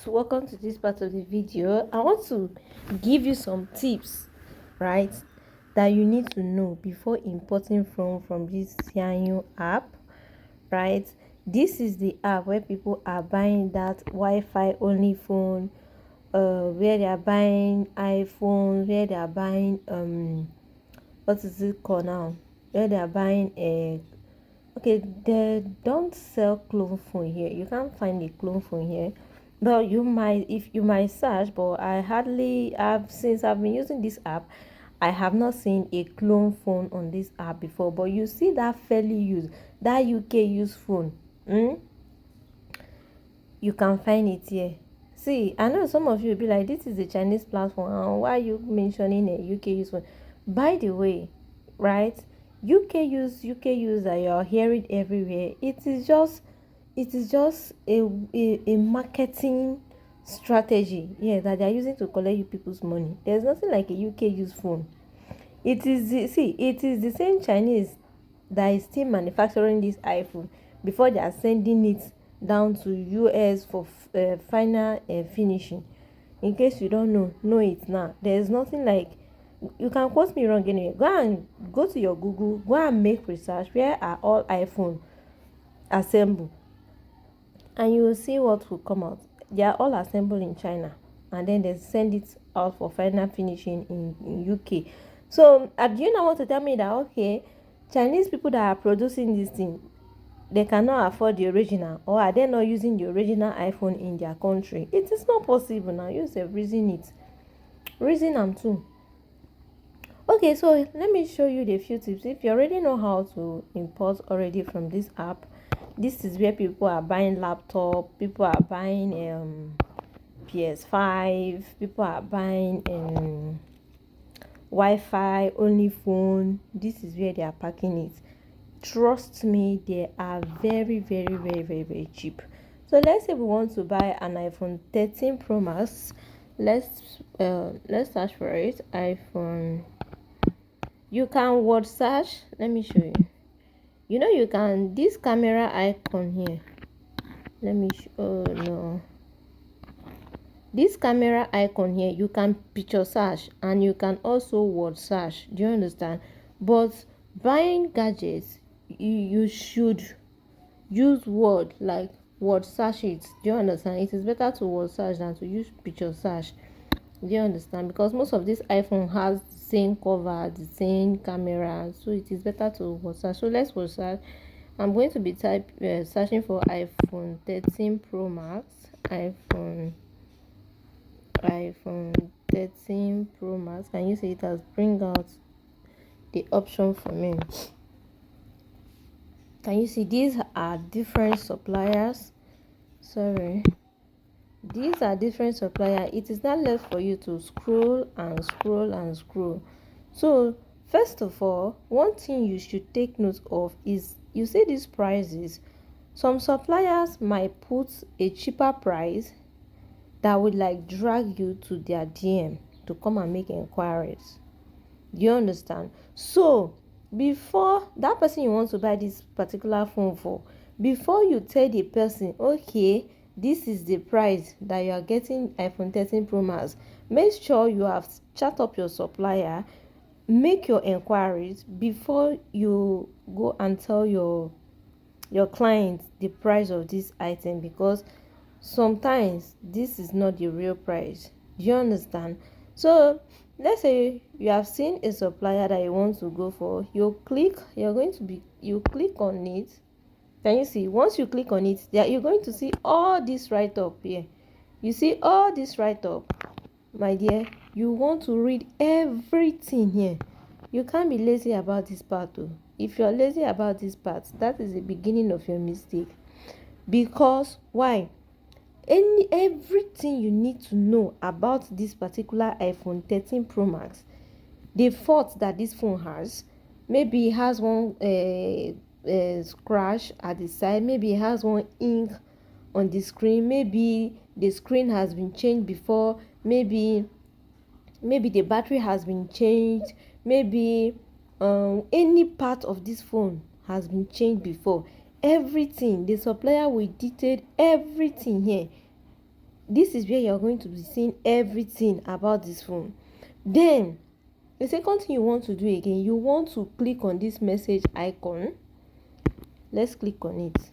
welcome to this part of the video. I want to give you some tips, right, that you need to know before importing from this Xianyu app, right. This is the app where people are buying that Wi-Fi only phone, where they are buying iPhone, where they are buying what is it called now, where they are buying a okay, they don't sell clone phone here. You can't find a clone phone here. But you might, if you might search, but I hardly have, since I've been using this app, I have not seen a clone phone on this app before. But you see that fairly used, that UK used phone, you can find it here. See, I know some of you will be like, this is a Chinese platform, and why are you mentioning a UK used phone? By the way, right, UK use that you're hearing everywhere, it is just a marketing strategy, yeah, that they're using to collect you people's money. There's nothing like a UK used phone. It is the same Chinese that is still manufacturing this iPhone before they are sending it down to US for final finishing. In case you don't know it now. There's nothing like, you can quote me wrong anyway. Go to your Google, go and make research where are all iPhone assembled, and you will see what will come out. They are all assembled in China, and then they send it out for final finishing in UK. So do you now want to tell me that, okay, Chinese people that are producing this thing, they cannot afford the original, or are they not using the original iPhone in their country? It is not possible. Now you have reason them too. Okay, so let me show you the few tips. If you already know how to import already from this app, this is where people are buying laptop, people are buying PS5, people are buying Wi-Fi only phone. This is where they are packing it. Trust me, they are very, very, very, very, very cheap. So let's say we want to buy an iPhone 13 Pro Max. Let's search for it. iPhone. You can word search. Let me show you. You know, you can, this camera icon here. Let me show. Oh no. This camera icon here, you can picture search and you can also word search. Do you understand? But buying gadgets, you should use word, like word search it. Do you understand? It is better to word search than to use picture search. Do you understand? Because most of this iPhone has the same cover, the same camera, so it is better to word search. So let's word search. I'm going to be searching for iPhone 13 Pro Max, iPhone 13 Pro Max. Can you see it has bring out the option for me? Can you see these are different suppliers? Sorry, these are different suppliers. It is not left for you to scroll and scroll and scroll. So first of all, one thing you should take note of is, you see these prices, some suppliers might put a cheaper price that would like drag you to their DM to come and make inquiries. Do you understand? So before that person you want to buy this particular phone for, before you tell the person, okay, this is the price that you are getting iPhone 13 Pro Max, make sure you have chat up your supplier, make your inquiries before you go and tell your client the price of this item, because sometimes this is not the real price. Do you understand? So let's say you have seen a supplier that you want to go for, you click on it. Can you see? Once you click on it, you're going to see all this right up here. You see all this right up, my dear, you want to read everything here. You can't be lazy about this part though. If you're lazy about this part, that is the beginning of your mistake. Because why? Everything you need to know about this particular iPhone 13 Pro Max, the fault that this phone has, maybe it has one scratch at the side, maybe it has one ink on the screen, maybe the screen has been changed before, maybe the battery has been changed, maybe any part of this phone has been changed before. Everything, the supplier will detail everything here. This is where you're going to be seeing everything about this phone. Then the second thing you want to do again, you want to click on this message icon. Let's click on it.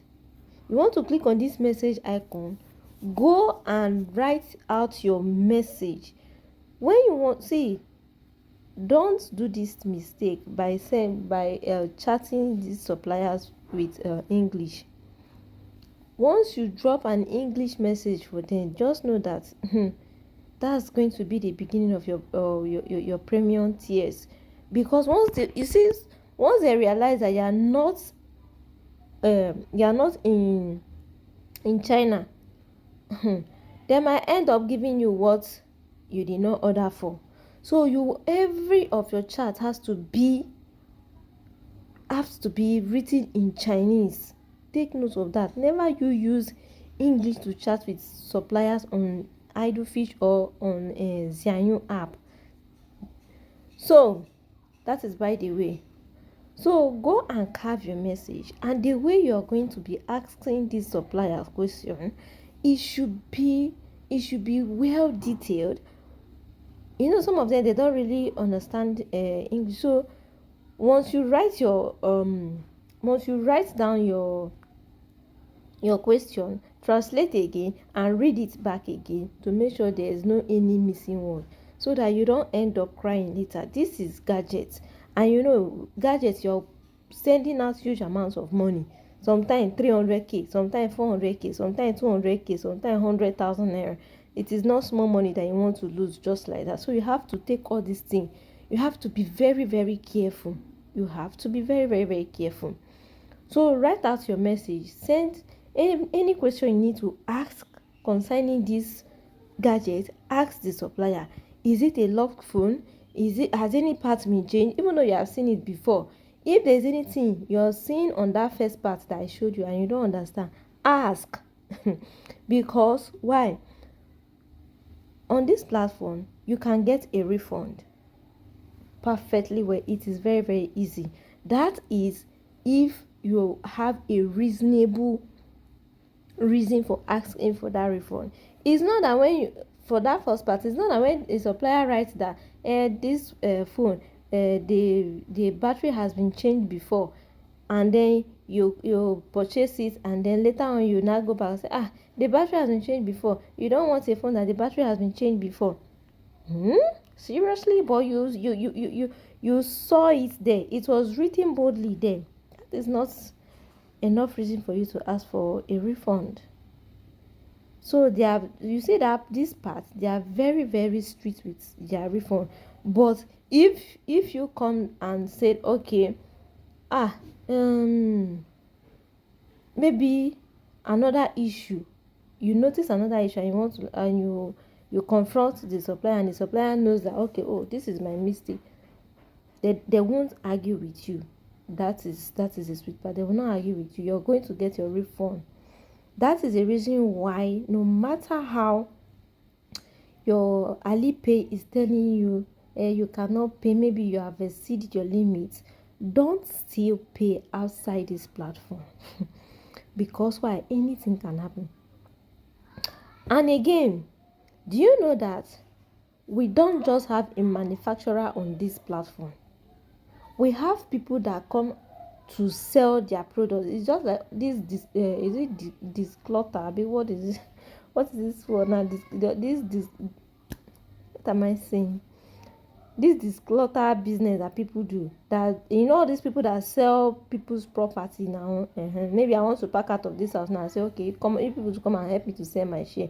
You want to click on this message icon, go and write out your message. When you want, see, don't do this mistake by chatting these suppliers with English. Once you drop an English message for them, just know that that's going to be the beginning of your premium tiers. Because once they realize that you're not in China, they might end up giving you what you did not order for. So every of your chat has to be written in Chinese. Take note of that. Never you use English to chat with suppliers on Idlefish or on a Xianyu app. So that is by the way. So go and carve your message, and the way you are going to be asking this supplier question, it should be well detailed. You know, some of them, they don't really understand English. So once you write down your question, translate again and read it back again to make sure there is no any missing word, so that you don't end up crying later. This is Gadget, and you know, Gadget, you're sending out huge amounts of money, sometimes 300k, sometimes 400k, sometimes 200k, sometimes 100,000 naira. It is not small money that you want to lose just like that. So you have to take all these things. You have to be very, very careful. You have to be very, very, very careful. So write out your message. Send any question you need to ask concerning this gadget. Ask the supplier. Is it a locked phone? Has any part been changed? Even though you have seen it before, if there's anything you're seeing on that first part that I showed you and you don't understand, ask. Because why? On this platform, you can get a refund perfectly well. It is very, very easy. That is if you have a reasonable reason for asking for that refund. It's not that when you, for that first part, it's not that when a supplier writes that this phone, the battery has been changed before, and then you purchase it, and then later on you now go back and say, the battery has been changed before. You don't want a phone that the battery has been changed before. Seriously? But you saw it there. It was written boldly there. That is not enough reason for you to ask for a refund. So they are, you see that this part, they are very, very strict with their refund. But if you come and said, okay, maybe another issue, you notice another issue, and you want to, and you confront the supplier, and the supplier knows that, okay, oh, this is my mistake, they won't argue with you. That is a sweet part. They will not argue with you. You're going to get your refund. That is the reason why, no matter how your Alipay is telling you you cannot pay, maybe you have exceeded your limits, don't still pay outside this platform. Because why? Anything can happen. And again, do you know that we don't just have a manufacturer on this platform? We have people that come to sell their products. It's just like is it disclutter? I mean, what is it? What is this for now? This what am I saying? This disclutter business that people do. That, you know, these people that sell people's property now. Maybe I want to pack out of this house now. I say, okay, if people to come and help me to sell my share.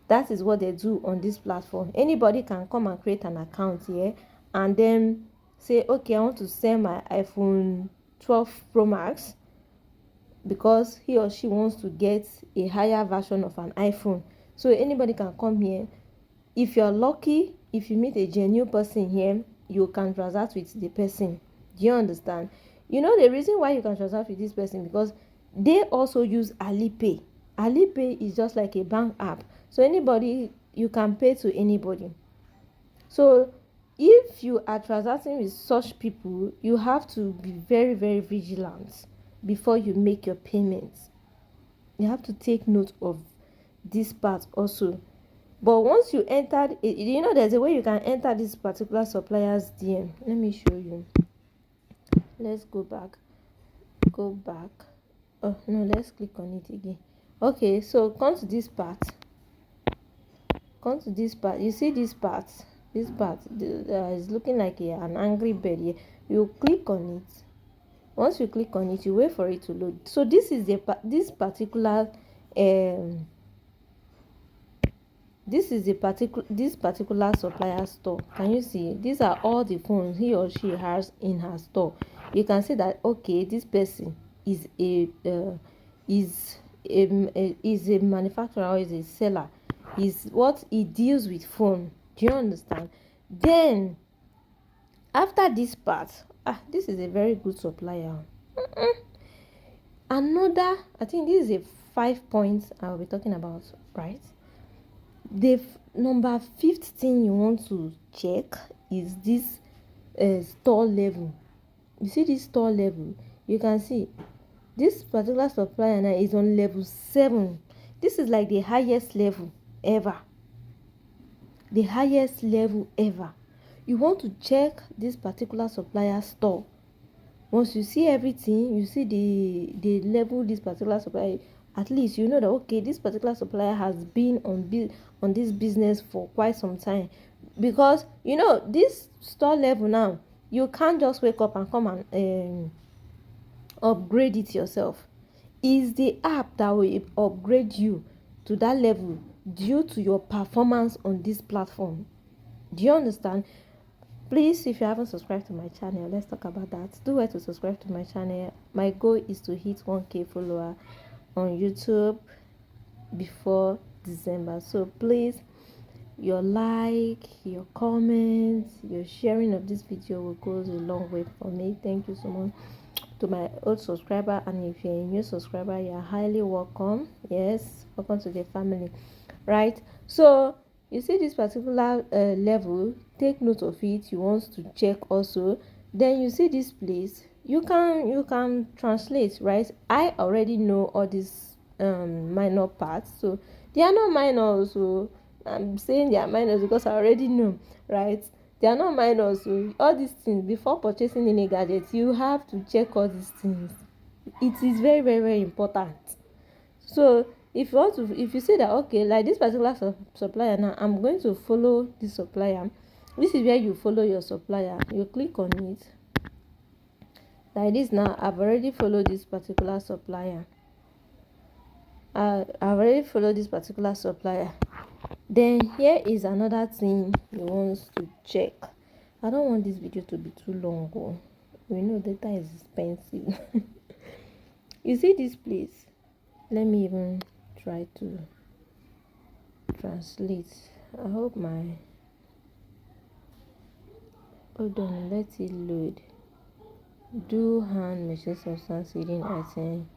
That is what they do on this platform. Anybody can come and create an account here, and then say, okay, I want to sell my iPhone 12 Pro Max, because he or she wants to get a higher version of an iPhone. So anybody can come here. If you're lucky, if you meet a genuine person here, you can transact with the person. Do you understand? You know the reason why you can transact with this person, because they also use Alipay. Alipay is just like a bank app. So anybody, you can pay to anybody. So if you are transacting with such people, you have to be very, very vigilant before you make your payments. You have to take note of this part also. But once you enter it, you know there's a way you can enter this particular supplier's DM. Let me show you. Let's go back. Oh no, let's click on it again. Okay, so come to this part. You see this part is looking like an angry bird here. You click on it. Once you click on it, you wait for it to load. So this particular supplier store. Can you see? These are all the phones he or she has in her store. You can see that okay, this person is a manufacturer or is a seller. Is what he deals with phone. Do you understand? Then after this part, this is a very good supplier. Another, I think this is a 5 points I'll be talking about, right? The number 5th thing you want to check is this store level. You see this store level, you can see this particular supplier now is on level 7. This is like the highest level ever. You want to check this particular supplier store. Once you see everything, you see the level this particular supplier, at least you know that okay, this particular supplier has been on this business for quite some time. Because you know this store level now, you can't just wake up and come and upgrade it yourself. Is the app that will upgrade you to that level due to your performance on this platform. Do you understand? Please, if you haven't subscribed to my channel, let's talk about that. Do well to subscribe to my channel. My goal is to hit 1k follower on YouTube before December. So please, your like, your comments, your sharing of this video will go a long way for me. Thank you so much to my old subscriber, and if you're a new subscriber, you're highly welcome. Yes, welcome to the family, right? So you see this particular level, take note of it. You want to check also. Then you see this place, you can translate, right? I already know all these minor parts, so they are not minor. So I'm saying they are minors because I already know, right? They are not minors. So all these things, before purchasing any gadget, you have to check all these things. It is very, very, very important. So if you say that okay, like this particular supplier now, I'm going to follow this supplier. This is where you follow your supplier. You click on it like this. Now I've already followed this particular supplier. I've already followed this particular supplier. Then here is another thing you want to check. I don't want this video to be too long. We know data is expensive. You see this place? Let me even try to translate. I hope my hold on, let it load. Do hand machine substance hidden item.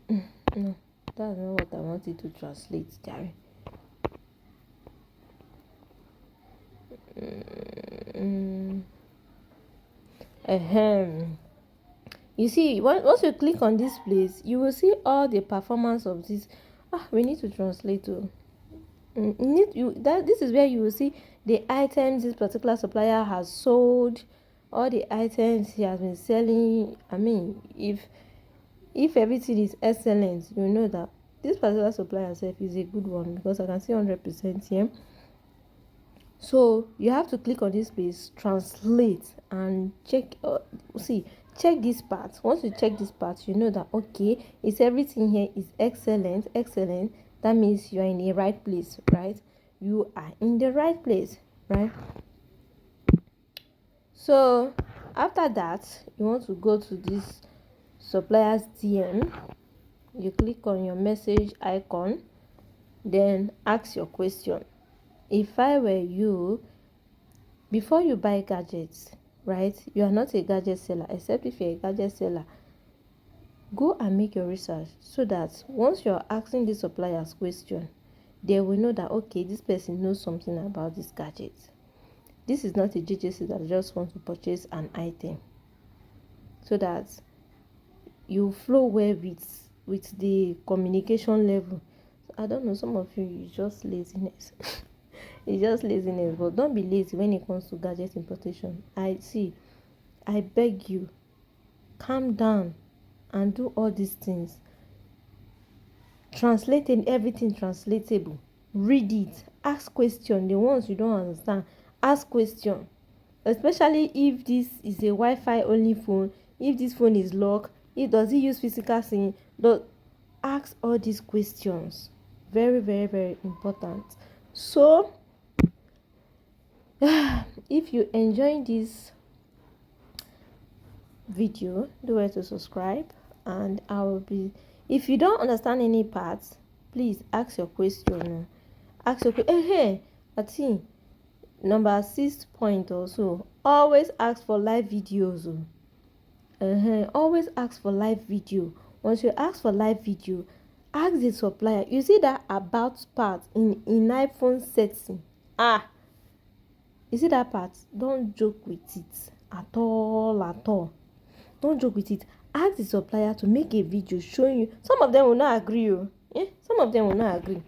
No, that's not what I wanted to translate, Gary. You see, once you click on this place, you will see all the performance of this. We need to translate to. This is where you will see the items this particular supplier has sold, all the items he has been selling. I mean, if everything is excellent, you know that this particular supplier itself is a good one, because I can see 100% here. So you have to click on this place, translate, and check. Check this part. Once you check this part, you know that okay, it's everything here is excellent. That means you are in the right place, right? You are in the right place, right? So after that, you want to go to this supplier's DM. You click on your message icon, then ask your question. If I were you, before you buy gadgets, right, you are not a gadget seller, except if you're a gadget seller, go and make your research, so that once you're asking the supplier's question, they will know that okay, this person knows something about this gadget. This is not a JJC that just wants to purchase an item. So that you flow well with the communication level, I don't know, some of you just laziness. It's just laziness, but don't be lazy when it comes to gadget importation. I beg you, calm down and do all these things. Translating everything translatable. Read it. Ask question. The ones you don't understand, ask question. Especially if this is a Wi-Fi only phone, if this phone is locked, if does it use physical SIM, ask all these questions. Very, very, very important. So if you enjoy this video, do well to subscribe, and I will be, if you don't understand any parts, please ask your question. Ask your question. Hey, I think number 6 point also, always ask for live videos. Always ask for live video. Once you ask for live video, ask the supplier. You see that about part in iPhone setting, you see that part, don't joke with it at all. Don't joke with it. Ask the supplier to make a video showing you. Some of them will not agree. Some of them will not agree.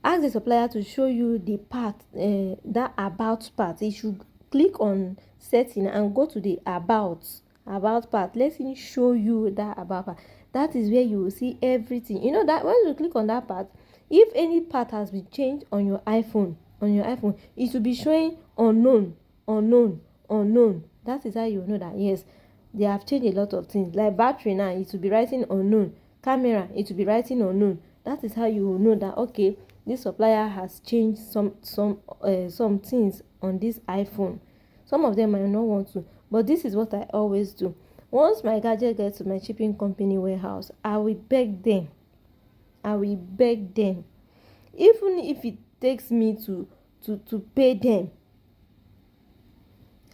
Ask the supplier to show you the part, that about part. You should click on setting and go to the about part. Let him show you that about part. That is where you will see everything. You know that when you click on that part, if any part has been changed on your iPhone, it will be showing unknown. That is how you know that yes, they have changed a lot of things. Like battery now, it will be writing unknown. Camera, it will be writing unknown. That is how you will know that okay, this supplier has changed some things on this iPhone. Some of them might not want to, but this is what I always do. Once my gadget gets to my shipping company warehouse, I will beg them. Even if it takes me to pay them,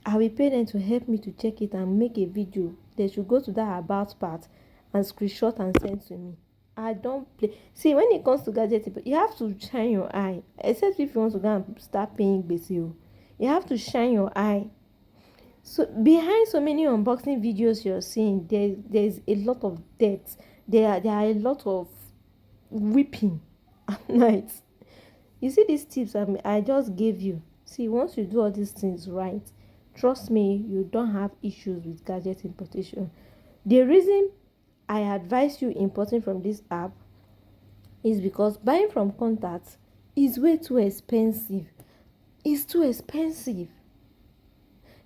I will pay them to help me to check it and make a video. They should go to that about part and screenshot and send to me. I don't play. See, when it comes to gadget, you have to shine your eye. Except if you want to go and start paying basic. You have to shine your eye. So behind so many unboxing videos you're seeing, there's a lot of depth. There are a lot of weeping at night. You see these tips I just gave you. See, once you do all these things right, trust me, you don't have issues with gadget importation. The reason I advise you importing from this app is because buying from contacts is way too expensive. It's too expensive.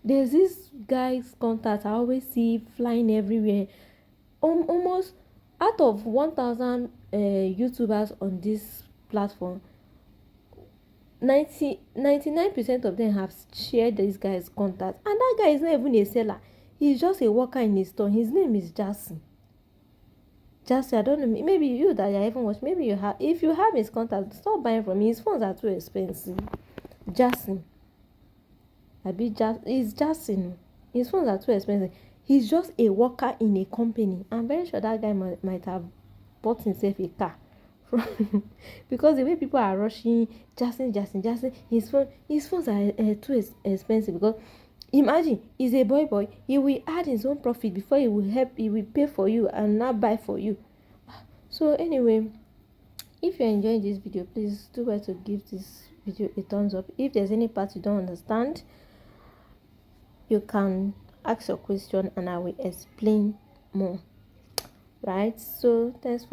There's this guy's contact I always see flying everywhere. Almost out of 1,000 YouTubers on this platform, 99% of them have shared this guy's contact, and that guy is not even a seller. He's just a worker in a store. His name is Jason. I don't know, maybe you that you even watch, maybe you have. If you have his contact, stop buying from him. His phones are too expensive. Jason, it's Jason. His phones are too expensive. He's just a worker in a company. I'm very sure that guy might have bought himself a car. Because the way people are rushing Jason, his phones are too expensive. Because imagine, he's a boy, he will add his own profit before he will pay for you and not buy for you. So anyway, if you're enjoying this video, please do well to give this video a thumbs up. If there's any part you don't understand, you can ask your question and I will explain more. Right? So thanks for